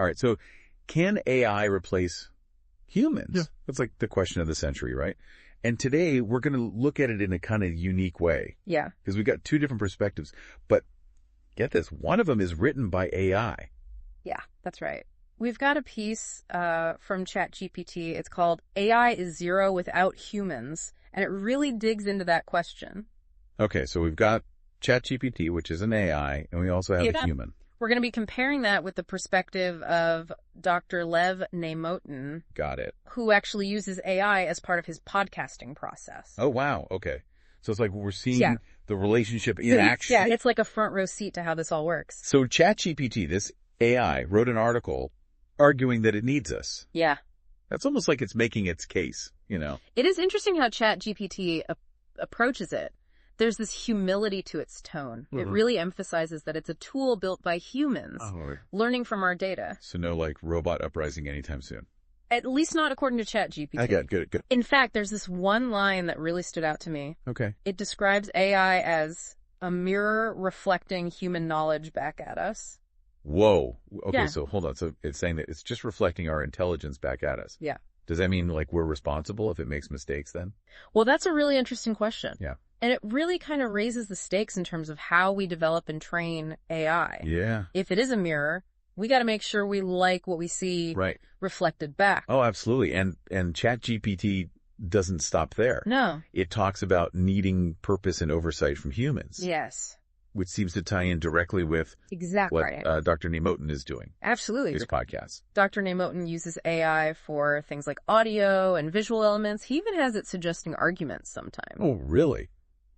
All right. So can AI replace humans? Yeah. That's like the question of the century, right? And today we're going to look at it in a kind of unique way. Yeah. Because we've got two different perspectives. But get this, one of them is written by AI. Yeah, that's right. We've got a piece from ChatGPT. It's called AI is Zero Without Humans. And it really digs into that question. Okay, so we've got ChatGPT, which is an AI, and we also have a human. We're going to be comparing that with the perspective of Dr. Lev Neymotin. Got it. Who actually uses AI as part of his podcasting process. Oh, wow. Okay. So it's like we're seeing the relationship in action. Yeah, it's like a front row seat to how this all works. So ChatGPT, this AI, wrote an article arguing that it needs us. Yeah. That's almost like it's making its case, you know. It is interesting how ChatGPT approaches it. There's this humility to its tone. Mm-hmm. It really emphasizes that it's a tool built by humans, learning from our data. So no, like, robot uprising anytime soon. At least not according to ChatGPT. I got it. Good. In fact, there's this one line that really stood out to me. Okay. It describes AI as a mirror reflecting human knowledge back at us. Whoa. Okay, so hold on. So it's saying that it's just reflecting our intelligence back at us. Yeah. Does that mean, like, we're responsible if it makes mistakes then? Well, that's a really interesting question. Yeah. And it really kind of raises the stakes in terms of how we develop and train AI. Yeah. If it is a mirror, we got to make sure we like what we see reflected back. Oh, absolutely. And ChatGPT doesn't stop there. No. It talks about needing purpose and oversight from humans. Yes. Which seems to tie in directly with what Dr. Neymotin is doing. Absolutely. His podcast. Dr. Neymotin uses AI for things like audio and visual elements. He even has it suggesting arguments sometimes. Oh, really?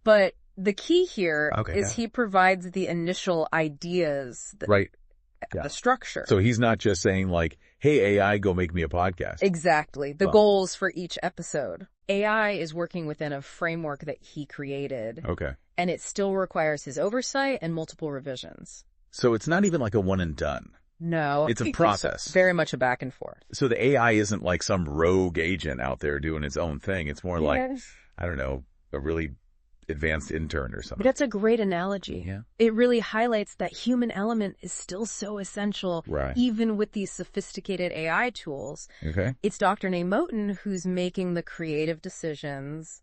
But the key here is he provides the initial ideas. The structure. So he's not just saying like, hey, AI, go make me a podcast. Exactly. The goals for each episode. AI is working within a framework that he created. Okay. And it still requires his oversight and multiple revisions. So it's not even like a one and done. No. It's a process. Very much a back and forth. So the AI isn't like some rogue agent out there doing its own thing. It's more like, I don't know, a really advanced intern or something. But that's a great analogy. Yeah. It really highlights that human element is still so essential, even with these sophisticated AI tools. Okay. It's Dr. Neymotin who's making the creative decisions,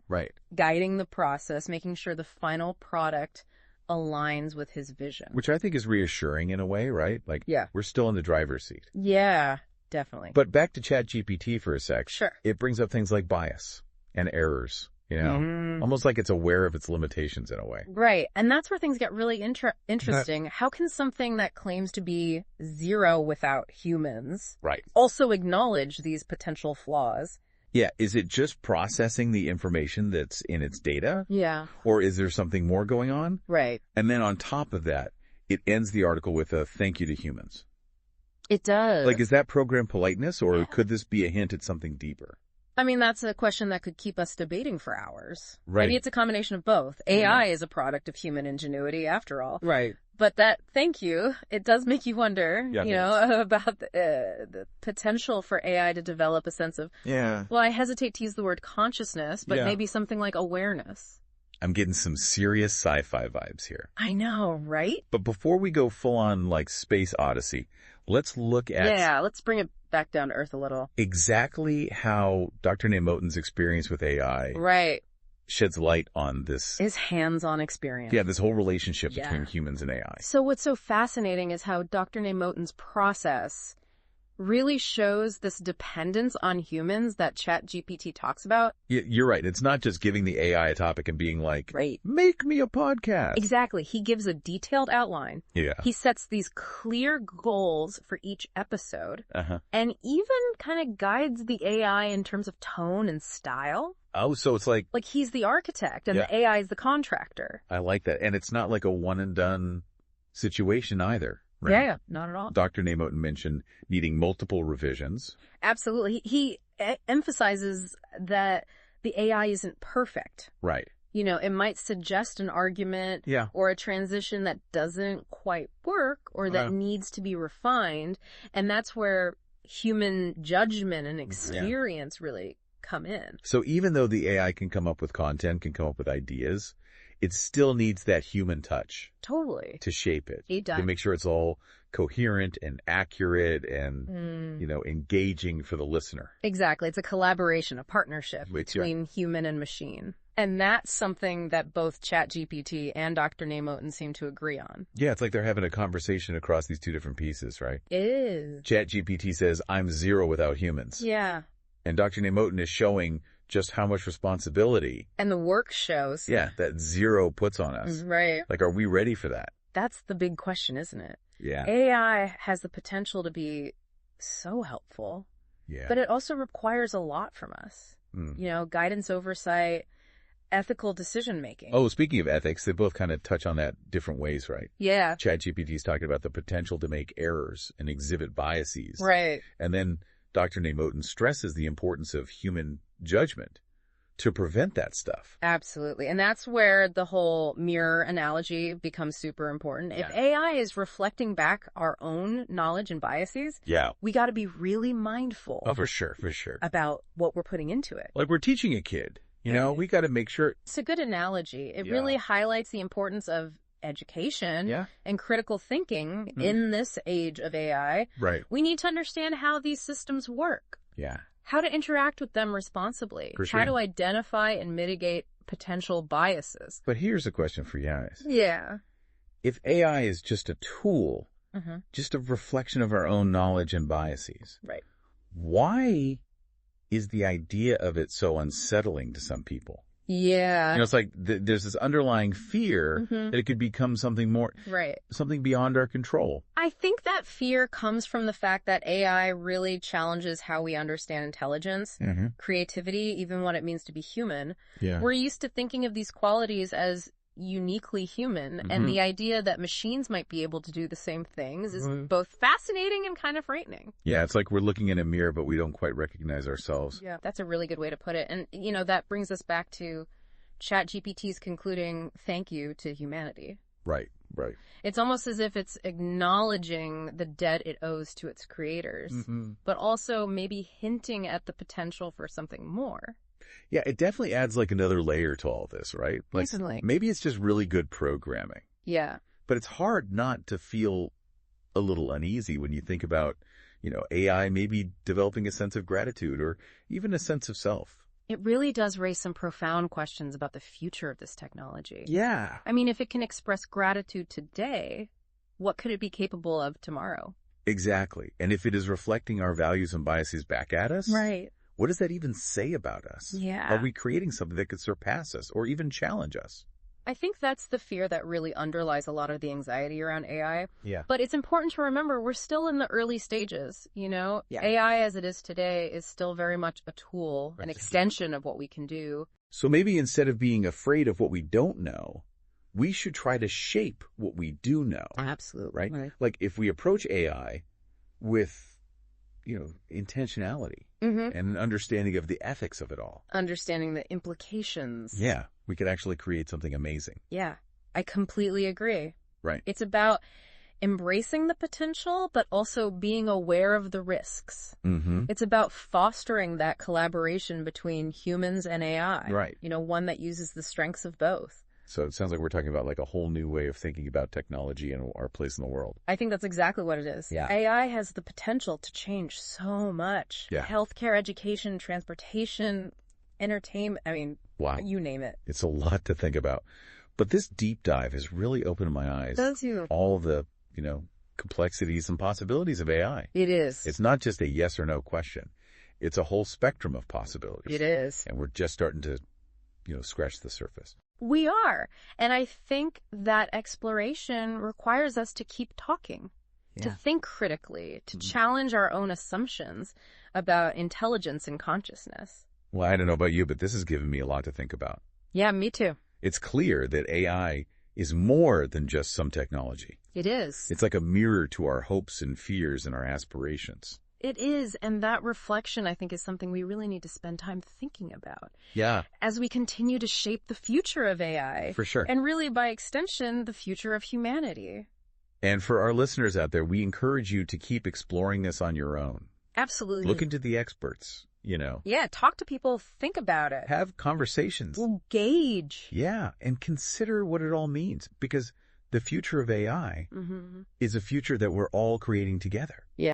guiding the process, making sure the final product aligns with his vision. Which I think is reassuring in a way, right? Like, we're still in the driver's seat. Yeah, definitely. But back to ChatGPT for a sec. Sure. It brings up things like bias and errors. You know, almost like it's aware of its limitations in a way. Right. And that's where things get really interesting. How can something that claims to be zero without humans also acknowledge these potential flaws? Yeah. Is it just processing the information that's in its data? Yeah. Or is there something more going on? Right. And then on top of that, it ends the article with a thank you to humans. It does. Like, is that program politeness or could this be a hint at something deeper? I mean, that's a question that could keep us debating for hours. Right. Maybe it's a combination of both. AI is a product of human ingenuity, after all. Right. But that thank you, it does make you wonder, about the potential for AI to develop a sense of, well, I hesitate to use the word consciousness, but maybe something like awareness. I'm getting some serious sci-fi vibes here. I know, right? But before we go full on like Space Odyssey, let's look at... let's bring it back down to earth a little. Exactly how Dr. Neymotin's experience with AI sheds light on this. His hands-on experience. Yeah, this whole relationship between humans and AI. So what's so fascinating is how Dr. Neymotin's process really shows this dependence on humans that ChatGPT talks about. You're right. It's not just giving the AI a topic and being like, make me a podcast. Exactly. He gives a detailed outline. Yeah. He sets these clear goals for each episode and even kind of guides the AI in terms of tone and style. Oh, so it's like he's the architect and the AI is the contractor. I like that. And it's not like a one and done situation either. Right? Yeah, not at all. Dr. Neymotin mentioned needing multiple revisions. Absolutely. He emphasizes that the AI isn't perfect. Right. You know, it might suggest an argument or a transition that doesn't quite work or that needs to be refined. And that's where human judgment and experience really come in. So even though the AI can come up with content, can come up with ideas, it still needs that human touch. Totally. To shape it. It does. To make sure it's all coherent and accurate and, engaging for the listener. Exactly. It's a collaboration, a partnership between human and machine. And that's something that both ChatGPT and Dr. Neymotin seem to agree on. Yeah, it's like they're having a conversation across these two different pieces, right? It is. ChatGPT says, I'm zero without humans. Yeah. And Dr. Neymotin is showing just how much responsibility. And the work shows. Yeah, that zero puts on us. Right. Like, are we ready for that? That's the big question, isn't it? Yeah. AI has the potential to be so helpful. Yeah. But it also requires a lot from us. Guidance, oversight, ethical decision-making. Oh, speaking of ethics, they both kind of touch on that different ways, right? Yeah. ChatGPT is talking about the potential to make errors and exhibit biases. Right. And then Dr. Neymotin stresses the importance of human judgment to prevent that stuff. Absolutely. And that's where the whole mirror analogy becomes super important. Yeah. If AI is reflecting back our own knowledge and biases, we got to be really mindful. Oh, for sure. About what we're putting into it. Like we're teaching a kid. We got to make sure. It's a good analogy. It really highlights the importance of education and critical thinking in this age of AI. Right. We need to understand how these systems work. Yeah. How to interact with them responsibly. For sure. How to identify and mitigate potential biases. But here's a question for you guys. Yeah. If AI is just a tool, just a reflection of our own knowledge and biases, right? Why is the idea of it so unsettling to some people? Yeah. It's like there's this underlying fear that it could become something more, something beyond our control. I think that fear comes from the fact that AI really challenges how we understand intelligence, creativity, even what it means to be human. Yeah. We're used to thinking of these qualities as uniquely human, and the idea that machines might be able to do the same things is both fascinating and kind of frightening. Yeah, it's like we're looking in a mirror, but we don't quite recognize ourselves. Yeah, that's a really good way to put it. And, that brings us back to ChatGPT's concluding thank you to humanity. Right. It's almost as if it's acknowledging the debt it owes to its creators, but also maybe hinting at the potential for something more. Yeah, it definitely adds like another layer to all this, right? Like Definitely. Maybe it's just really good programming. Yeah. But it's hard not to feel a little uneasy when you think about, AI maybe developing a sense of gratitude or even a sense of self. It really does raise some profound questions about the future of this technology. Yeah. I mean, if it can express gratitude today, what could it be capable of tomorrow? Exactly. And if it is reflecting our values and biases back at us, right? What does that even say about us? Yeah. Are we creating something that could surpass us or even challenge us? I think that's the fear that really underlies a lot of the anxiety around AI. Yeah. But it's important to remember we're still in the early stages, Yeah. AI as it is today is still very much a tool, an extension of what we can do. So maybe instead of being afraid of what we don't know, we should try to shape what we do know. Absolutely. Right? Like if we approach AI with, intentionality and an understanding of the ethics of it all. Understanding the implications. Yeah. We could actually create something amazing. Yeah. I completely agree. Right. It's about embracing the potential, but also being aware of the risks. It's about fostering that collaboration between humans and AI. Right. One that uses the strengths of both. So it sounds like we're talking about like a whole new way of thinking about technology and our place in the world. I think that's exactly what it is. Yeah. AI has the potential to change so much. Yeah. Healthcare, education, transportation, entertainment. I mean, wow. You name it. It's a lot to think about. But this deep dive has really opened my eyes. Does you? All the, complexities and possibilities of AI. It is. It's not just a yes or no question. It's a whole spectrum of possibilities. It is. And we're just starting to, scratch the surface. We are. And I think that exploration requires us to keep talking, to think critically, to challenge our own assumptions about intelligence and consciousness. Well, I don't know about you, but this has given me a lot to think about. Yeah, me too. It's clear that AI is more than just some technology. It is. It's like a mirror to our hopes and fears and our aspirations. It is, and that reflection, I think, is something we really need to spend time thinking about. Yeah. As we continue to shape the future of AI. For sure. And really, by extension, the future of humanity. And for our listeners out there, we encourage you to keep exploring this on your own. Absolutely. Look into the experts, Yeah, talk to people, think about it. Have conversations. Engage. Yeah, and consider what it all means. Because the future of AI is a future that we're all creating together. Yeah.